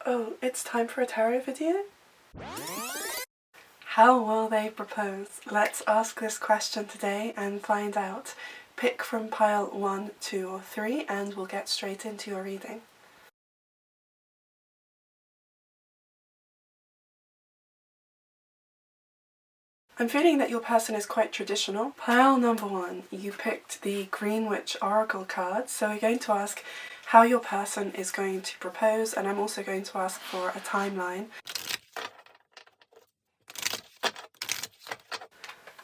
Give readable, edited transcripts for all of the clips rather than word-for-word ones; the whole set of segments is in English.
Oh, it's time for a tarot video? How will they propose? Let's ask this question today and find out. Pick from pile 1, 2 or 3 and we'll get straight into your reading. I'm feeling that your person is quite traditional. Pile number 1, you picked the Green Witch Oracle card, so we're going to ask how your person is going to propose, and I'm also going to ask for a timeline.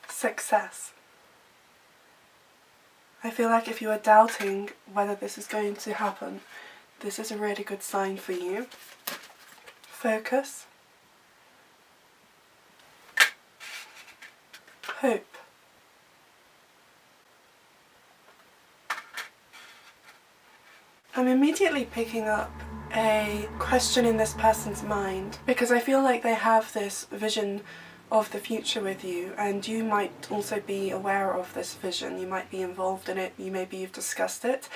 Success. I feel like if you are doubting whether this is going to happen, this is a really good sign for you. Focus. Hope. I'm immediately picking up a question in this person's mind because I feel like they have this vision of the future with you, and you might also be aware of this vision. You might be involved in it, maybe you've discussed it.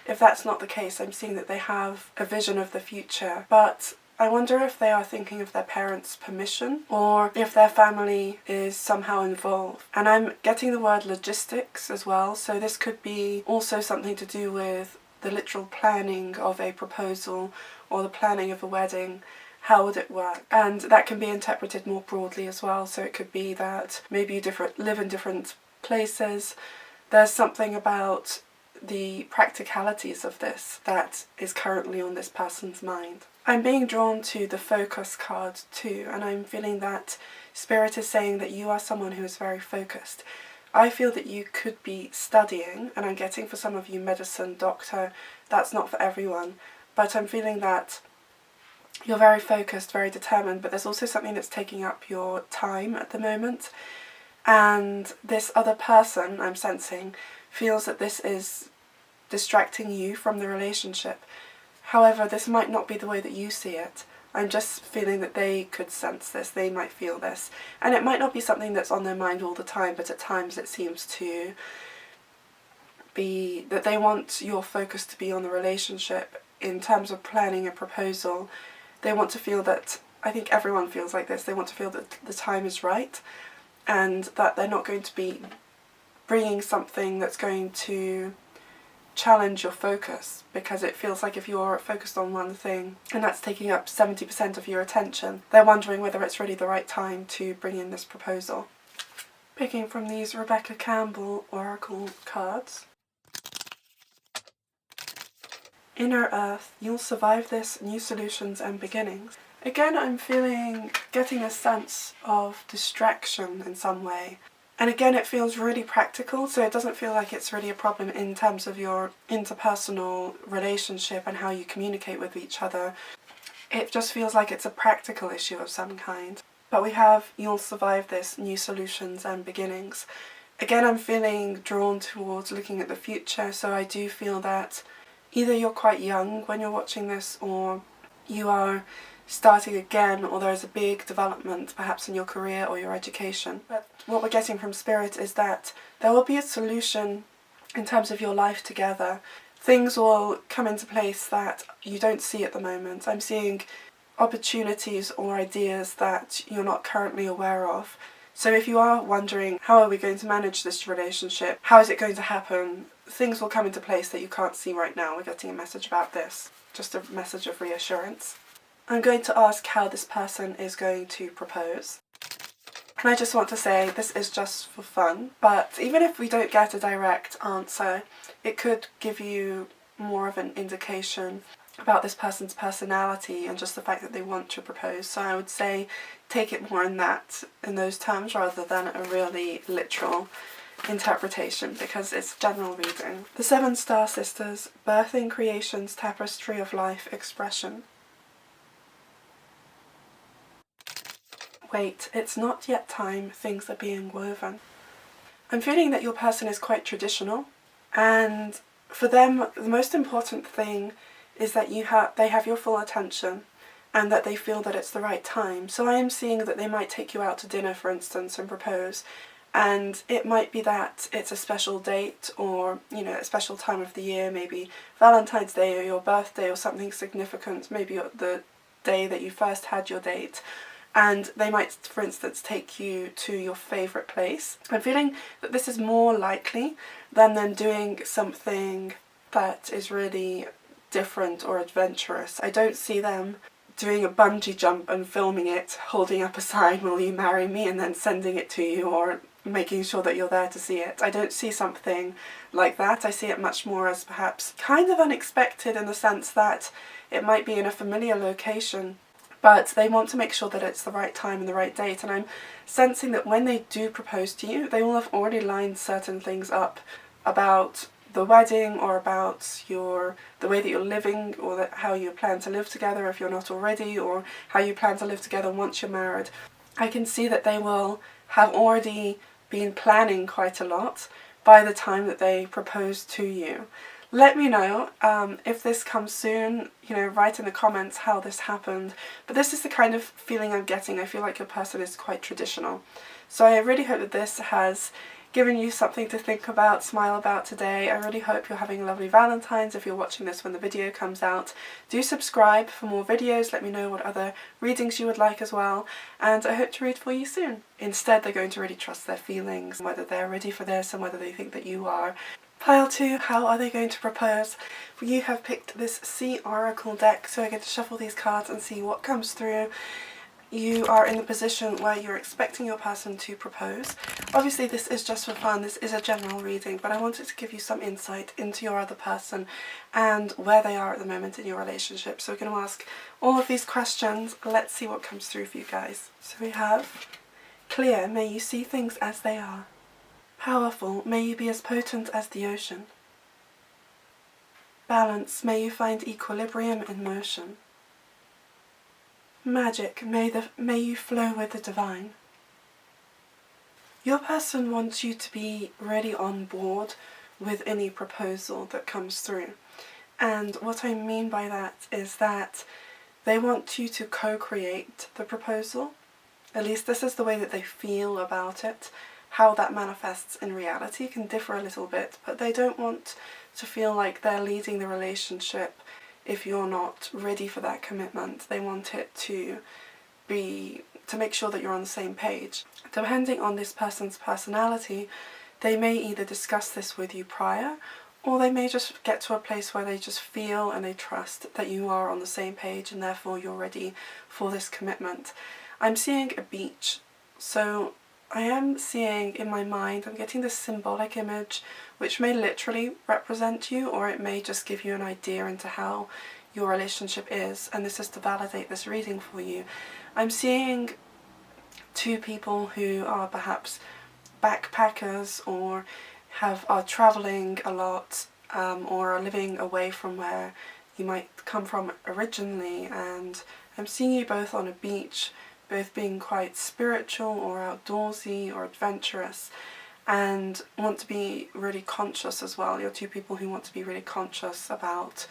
If that's not the case, I'm seeing that they have a vision of the future, but I wonder if they are thinking of their parents' permission or if their family is somehow involved. And I'm getting the word logistics as well, so this could be also something to do with the literal planning of a proposal or the planning of a wedding. How would it work? And that can be interpreted more broadly as well, so it could be that maybe you live in different places. There's something about the practicalities of this that is currently on this person's mind. I'm being drawn to the focus card too, and I'm feeling that Spirit is saying that you are someone who is very focused. I feel that you could be studying, and I'm getting for some of you medicine, doctor. That's not for everyone, but I'm feeling that you're very focused, very determined, but there's also something that's taking up your time at the moment. And this other person, I'm sensing, feels that this is distracting you from the relationship. However, this might not be the way that you see it. I'm just feeling that they could sense this, they might feel this. And it might not be something that's on their mind all the time, but at times it seems to be that they want your focus to be on the relationship in terms of planning a proposal. They want to feel that, I think everyone feels like this, they want to feel that the time is right and that they're not going to be bringing something that's going to challenge your focus, because it feels like if you're focused on one thing and that's taking up 70% of your attention, they're wondering whether it's really the right time to bring in this proposal. Picking from these Rebecca Campbell Oracle cards. Inner Earth, you'll survive this, new solutions and beginnings. Again, I'm getting a sense of distraction in some way. And again, it feels really practical, so it doesn't feel like it's really a problem in terms of your interpersonal relationship and how you communicate with each other. It just feels like it's a practical issue of some kind. But we have, you'll survive this, new solutions and beginnings. Again, I'm feeling drawn towards looking at the future, so I do feel that either you're quite young when you're watching this, or you are starting again, or there is a big development perhaps in your career or your education. But what we're getting from Spirit is that there will be a solution in terms of your life together. Things will come into place that you don't see at the moment. I'm seeing opportunities or ideas that you're not currently aware of. So if you are wondering, how are we going to manage this relationship? How is it going to happen? Things will come into place that you can't see right now. We're getting a message about this. Just a message of reassurance. I'm going to ask how this person is going to propose. And I just want to say this is just for fun, but even if we don't get a direct answer, it could give you more of an indication about this person's personality and just the fact that they want to propose. So I would say take it more in those terms rather than a really literal interpretation, because it's general reading. The 7 Star Sisters, Birthing Creation's Tapestry of Life Expression. Wait, it's not yet time, things are being woven. I'm feeling that your person is quite traditional, and for them the most important thing is that they have your full attention and that they feel that it's the right time. So I am seeing that they might take you out to dinner, for instance, and propose, and it might be that it's a special date or, you know, a special time of the year, maybe Valentine's Day or your birthday or something significant, maybe the day that you first had your date, and they might, for instance, take you to your favourite place. I'm feeling that this is more likely than them doing something that is really different or adventurous. I don't see them doing a bungee jump and filming it, holding up a sign, "Will you marry me?" and then sending it to you, or making sure that you're there to see it. I don't see something like that. I see it much more as perhaps kind of unexpected, in the sense that it might be in a familiar location, but they want to make sure that it's the right time and the right date. And I'm sensing that when they do propose to you, they will have already lined certain things up about the wedding, or about the way that you're living, or how you plan to live together if you're not already, or how you plan to live together once you're married. I can see that they will have already been planning quite a lot by the time that they propose to you. Let me know if this comes soon, write in the comments how this happened. But this is the kind of feeling I'm getting. I feel like your person is quite traditional. So I really hope that this has given you something to think about, smile about today. I really hope you're having a lovely Valentine's if you're watching this when the video comes out. Do subscribe for more videos, let me know what other readings you would like as well, and I hope to read for you soon. Instead, they're going to really trust their feelings, whether they're ready for this and whether they think that you are. Pile 2, how are they going to propose? You have picked this Sea Oracle deck, so I get to shuffle these cards and see what comes through. You are in the position where you're expecting your person to propose. Obviously this is just for fun, this is a general reading, but I wanted to give you some insight into your other person and where they are at the moment in your relationship. So we're going to ask all of these questions. Let's see what comes through for you guys. So we have clear, may you see things as they are. Powerful, may you be as potent as the ocean. Balance, may you find equilibrium in motion. Magic, may you flow with the divine. Your person wants you to be really on board with any proposal that comes through. And what I mean by that is that they want you to co-create the proposal. At least this is the way that they feel about it. How that manifests in reality can differ a little bit, but they don't want to feel like they're leading the relationship if you're not ready for that commitment. They want it to make sure that you're on the same page. Depending on this person's personality, they may either discuss this with you prior, or they may just get to a place where they just feel and they trust that you are on the same page and therefore you're ready for this commitment. I'm seeing a beach, so I am seeing in my mind, I'm getting this symbolic image which may literally represent you, or it may just give you an idea into how your relationship is, and this is to validate this reading for you. I'm seeing two people who are perhaps backpackers, or are travelling a lot, or are living away from where you might come from originally, and I'm seeing you both on a beach, both being quite spiritual or outdoorsy or adventurous, and want to be really conscious as well. You're two people who want to be really conscious about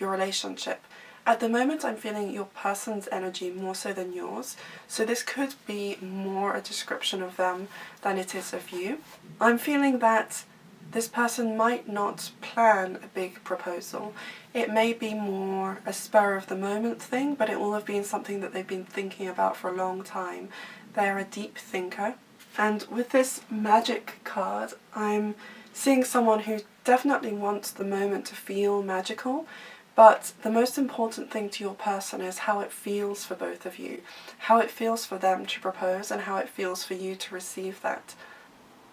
your relationship. At the moment I'm feeling your person's energy more so than yours, so this could be more a description of them than it is of you. I'm feeling that this person might not plan a big proposal. It may be more a spur of the moment thing, but it will have been something that they've been thinking about for a long time. They're a deep thinker. And with this magic card, I'm seeing someone who definitely wants the moment to feel magical, but the most important thing to your person is how it feels for both of you, how it feels for them to propose and how it feels for you to receive that.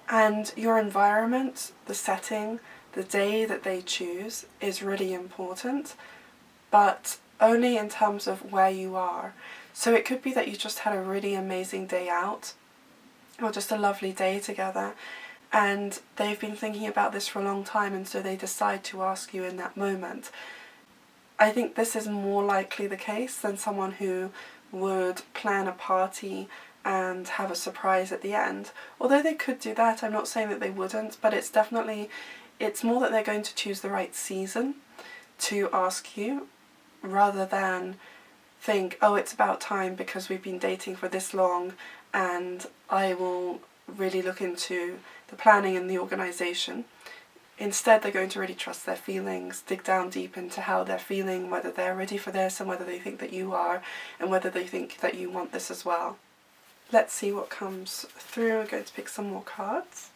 And your environment, the setting, the day that they choose is really important, but only in terms of where you are. So it could be that you just had a really amazing day out, or just a lovely day together, and they've been thinking about this for a long time, and so they decide to ask you in that moment. I think this is more likely the case than someone who would plan a party and have a surprise at the end. Although they could do that, I'm not saying that they wouldn't, but it's more that they're going to choose the right season to ask you, rather than think, oh, it's about time because we've been dating for this long and I will really look into the planning and the organisation Instead, they're going to really trust their feelings, dig down deep into how they're feeling, whether they're ready for this and whether they think that you are, and whether they think that you want this as well. Let's see what comes through. I'm going to pick some more cards.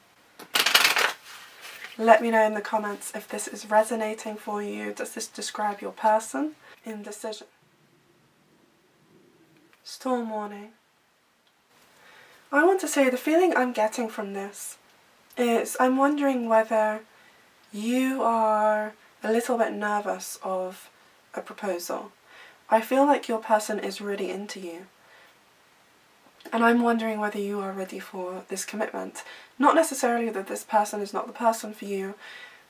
Let me know in the comments if this is resonating for you. Does this describe your person? Indecision. Storm warning. I want to say the feeling I'm getting from this is I'm wondering whether you are a little bit nervous of a proposal. I feel like your person is really into you. And I'm wondering whether you are ready for this commitment. Not necessarily that this person is not the person for you,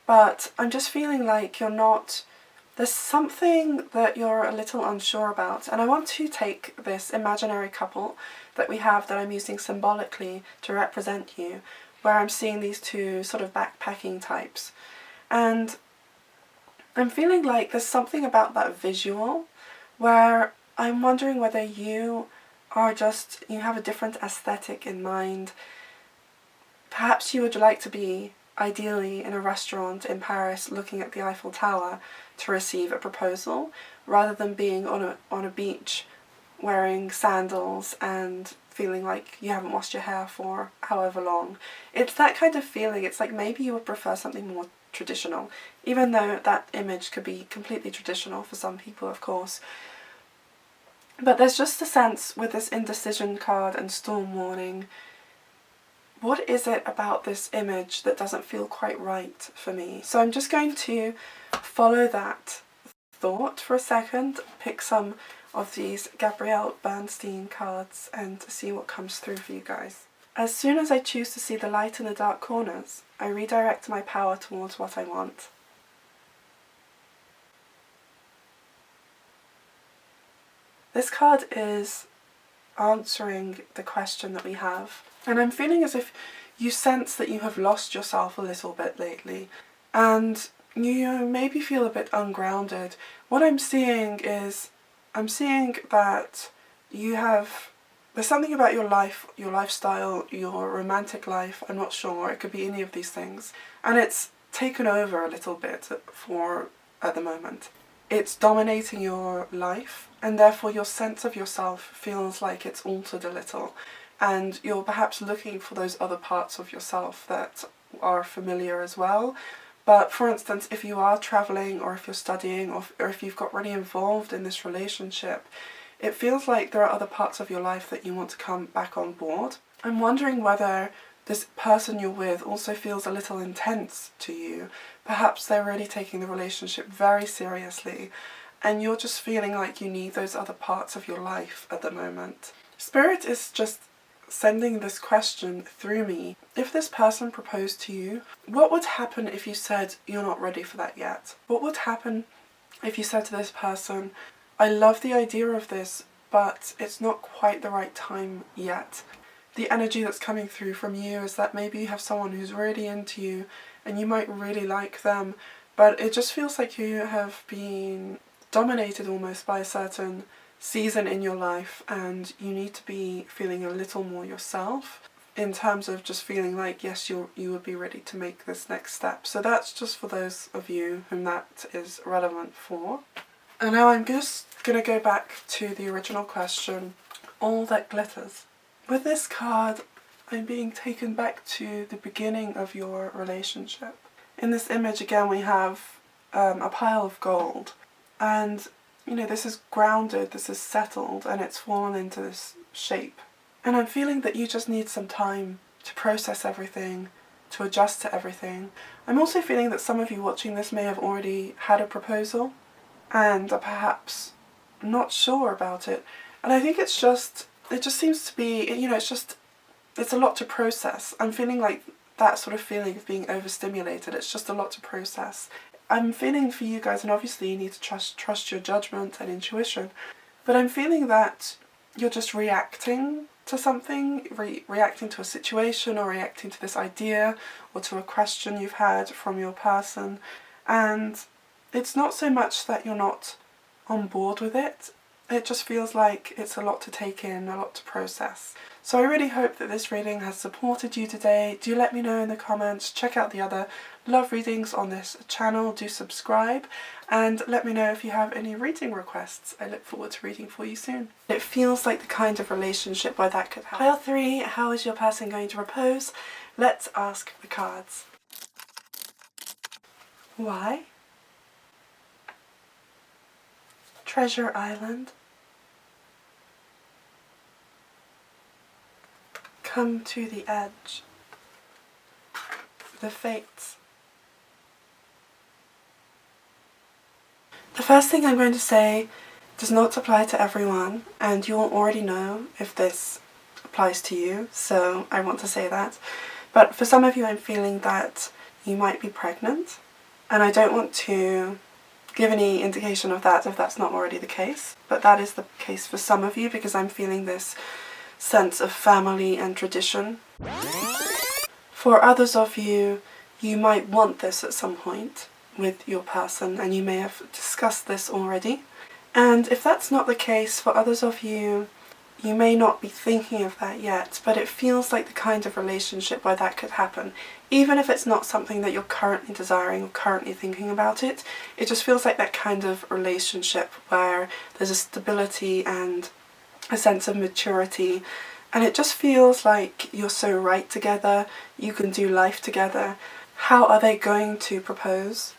but I'm just feeling like you're not... There's something that you're a little unsure about. And I want to take this imaginary couple that we have that I'm using symbolically to represent you, where I'm seeing these two sort of backpacking types. And I'm feeling like there's something about that visual where I'm wondering whether you have a different aesthetic in mind. Perhaps you would like to be ideally in a restaurant in Paris looking at the Eiffel Tower to receive a proposal, rather than being on a beach wearing sandals and feeling like you haven't washed your hair for however long. It's that kind of feeling. It's like maybe you would prefer something more traditional, even though that image could be completely traditional for some people, of course. But there's just a sense with this indecision card and storm warning. What is it about this image that doesn't feel quite right for me? So I'm just going to follow that thought for a second, pick some of these Gabrielle Bernstein cards and see what comes through for you guys. As soon as I choose to see the light in the dark corners, I redirect my power towards what I want. This card is answering the question that we have, and I'm feeling as if you sense that you have lost yourself a little bit lately, and you maybe feel a bit ungrounded. What I'm seeing is, I'm seeing that there's something about your life, your lifestyle, your romantic life, I'm not sure, it could be any of these things, and it's taken over a little bit at the moment. It's dominating your life, and therefore your sense of yourself feels like it's altered a little, and you're perhaps looking for those other parts of yourself that are familiar as well. But for instance, if you are traveling, or if you're studying, or if you've got really involved in this relationship, it feels like there are other parts of your life that you want to come back on board. I'm wondering whether this person you're with also feels a little intense to you. Perhaps they're really taking the relationship very seriously, and you're just feeling like you need those other parts of your life at the moment. Spirit is just sending this question through me. If this person proposed to you, what would happen if you said you're not ready for that yet? What would happen if you said to this person, I love the idea of this, but it's not quite the right time yet? The energy that's coming through from you is that maybe you have someone who's really into you and you might really like them, but it just feels like you have been dominated almost by a certain season in your life, and you need to be feeling a little more yourself in terms of just feeling like, yes, you would be ready to make this next step. So that's just for those of you whom that is relevant for. And now I'm just going to go back to the original question, all that glitters. With this card, I'm being taken back to the beginning of your relationship. In this image again we have a pile of gold, and you know, this is grounded, this is settled, and it's fallen into this shape. And I'm feeling that you just need some time to process everything, to adjust to everything. I'm also feeling that some of you watching this may have already had a proposal and are perhaps not sure about it. And I think it just seems to be, you know, it's a lot to process. I'm feeling like that sort of feeling of being overstimulated. It's just a lot to process. I'm feeling for you guys, and obviously you need to trust your judgment and intuition, but I'm feeling that you're just reacting to something, reacting to a situation, or reacting to this idea, or to a question you've had from your person, and it's not so much that you're not on board with it, it just feels like it's a lot to take in, a lot to process. So I really hope that this reading has supported you today. Do let me know in the comments, check out the other love readings on this channel, do subscribe and let me know if you have any reading requests. I look forward to reading for you soon. It feels like the kind of relationship where that could happen. Pile 3, how is your person going to propose? Let's ask the cards. Why? Treasure Island. Come to the edge. The Fates. The first thing I'm going to say does not apply to everyone, and you'll already know if this applies to you, so I want to say that. But for some of you, I'm feeling that you might be pregnant, and I don't want to give any indication of that if that's not already the case, but that is the case for some of you because I'm feeling this sense of family and tradition. For others of you, you might want this at some point with your person and you may have discussed this already. And if that's not the case, for others of you, you may not be thinking of that yet, but it feels like the kind of relationship where that could happen. Even if it's not something that you're currently desiring or currently thinking about it, it just feels like that kind of relationship where there's a stability and a sense of maturity, and it just feels like you're so right together, you can do life together. How are they going to propose?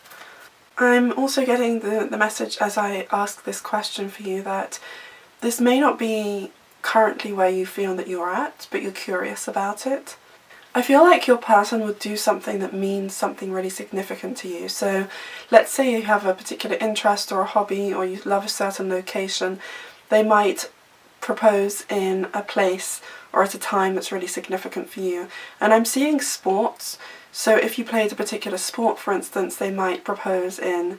I'm also getting the message as I ask this question for you that this may not be currently where you feel that you're at, but you're curious about it. I feel like your person would do something that means something really significant to you. So let's say you have a particular interest or a hobby, or you love a certain location. They might propose in a place or at a time that's really significant for you. And I'm seeing sports, so if you played a particular sport, for instance, they might propose in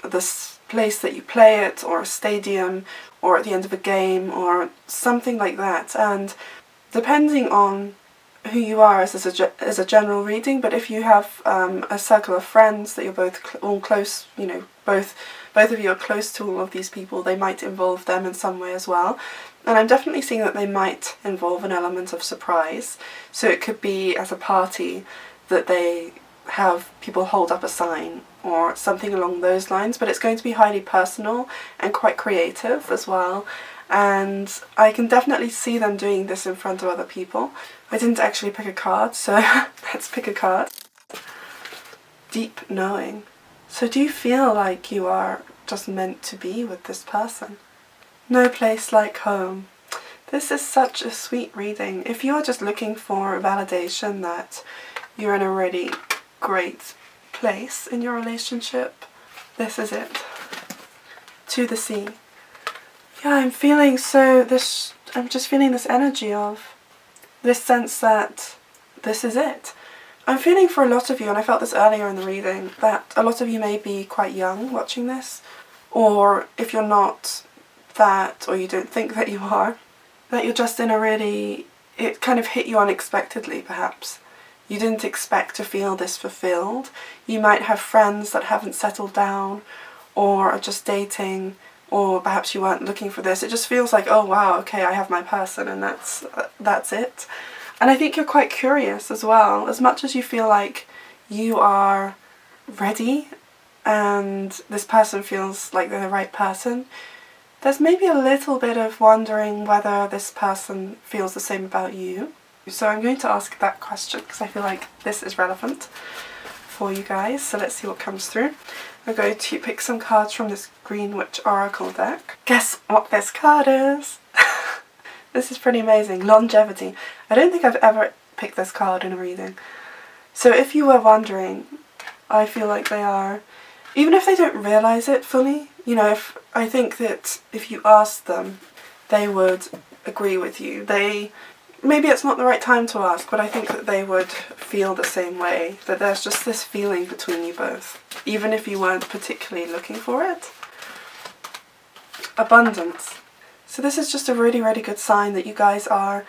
this place that you play it, or a stadium, or at the end of a game, or something like that. And depending on who you are as a general reading, but if you have a circle of friends that you're both all close, you know, both of you are close to all of these people, they might involve them in some way as well. And I'm definitely seeing that they might involve an element of surprise. So it could be at a party that they have people hold up a sign or something along those lines, but it's going to be highly personal and quite creative as well. And I can definitely see them doing this in front of other people. I didn't actually pick a card, so let's pick a card. Deep knowing. So do you feel like you are just meant to be with this person? No place like home. This is such a sweet reading. If you're just looking for validation that you're in a really great place in your relationship, this is it. To the sea. Yeah, I'm just feeling this energy of this sense that this is it. I'm feeling for a lot of you, and I felt this earlier in the reading, that a lot of you may be quite young watching this, or if you're not that, or you don't think that you are, that you're just in a really, it kind of hit you unexpectedly perhaps. You didn't expect to feel this fulfilled. You might have friends that haven't settled down, or are just dating, or perhaps you weren't looking for this. It just feels like, oh wow, okay, I have my person and that's it. And I think you're quite curious as well. As much as you feel like you are ready and this person feels like they're the right person, there's maybe a little bit of wondering whether this person feels the same about you. So I'm going to ask that question because I feel like this is relevant for you guys. So let's see what comes through. I'm going to pick some cards from this Green Witch Oracle deck. Guess what this card is? This is pretty amazing. Longevity. I don't think I've ever picked this card in a reading. So if you were wondering, I feel like they are, even if they don't realise it fully, you know, I think that if you asked them, they would agree with you. Maybe it's not the right time to ask, but I think that they would feel the same way, that there's just this feeling between you both, even if you weren't particularly looking for it. Abundance. So this is just a really, really good sign that you guys are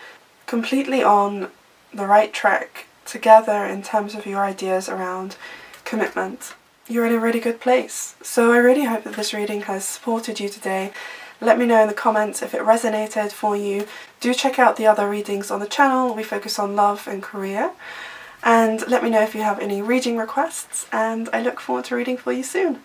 completely on the right track together in terms of your ideas around commitment. You're in a really good place. So I really hope that this reading has supported you today. Let me know in the comments if it resonated for you. Do check out the other readings on the channel. We focus on love and career. and let me know if you have any reading requests, and I look forward to reading for you soon.